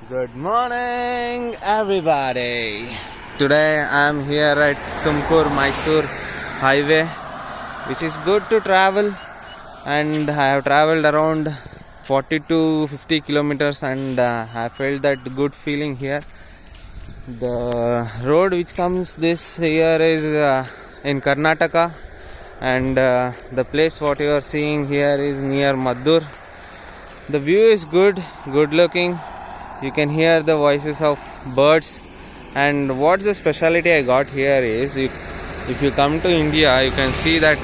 Good morning, everybody. Today I am here at Tumkur Mysore highway, which is good to travel, and I have traveled around 40 to 50 kilometers, and I felt that good feeling here. The road which comes this here is in Karnataka, and the place what you are seeing here is near Maddur. The view is good looking. You can hear the voices of birds, and what's the speciality I got here is if you come to India, you can see that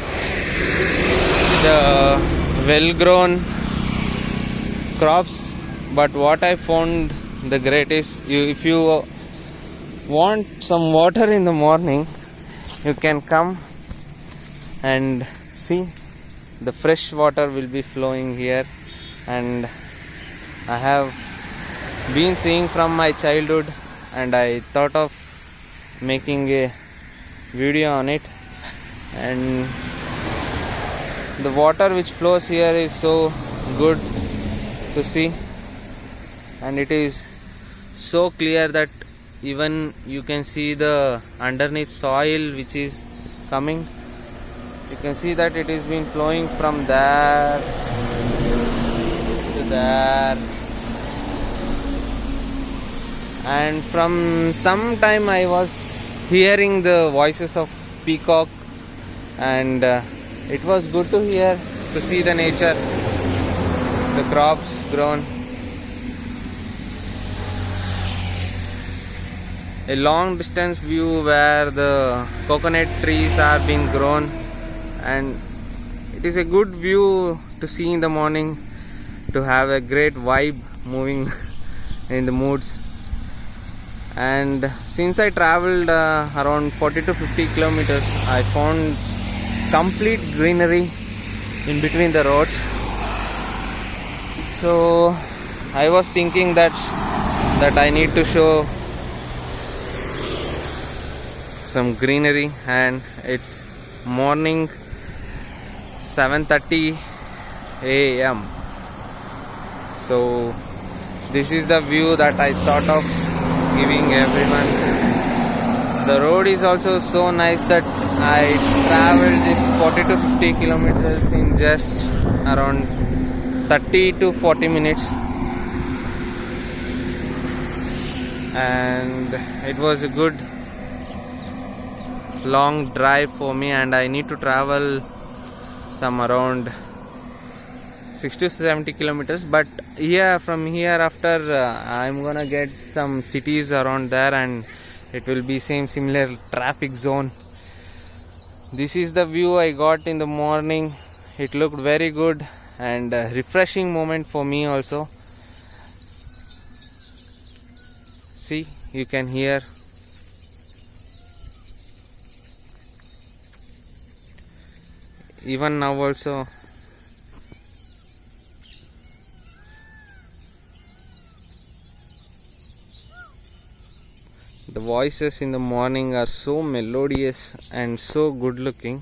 the well grown crops, but what I found the great is if you want some water in the morning, you can come and see the fresh water will be flowing here. And I have been seeing from my childhood, and I thought of making a video on it. And the water which flows here is so good to see, and it is so clear that even you can see the underneath soil which is coming. You can see that it is been flowing from there to there. And from some time I was hearing the voices of peacock, and it was good to hear, to see the nature, the crops grown. A long distance view where the coconut trees are being grown, and it is a good view to see in the morning, to have a great vibe moving in the moods. And since I traveled around 40 to 50 kilometers, I found complete greenery in between the roads. So I was thinking that I need to show some greenery, and it's morning 7:30 a.m. So this is the view that I thought of giving everyone. The road is also so nice that I traveled this 40 to 50 kilometers in just around 30 to 40 minutes, and it was a good long drive for me. And I need to travel some around 60 to 70 kilometers, but from here after I'm gonna get some cities around there, and it will be similar traffic zone. This is the view I got in the morning. It looked very good and refreshing moment for me also. See, you can hear even now also. The voices in the morning are so melodious and so good looking.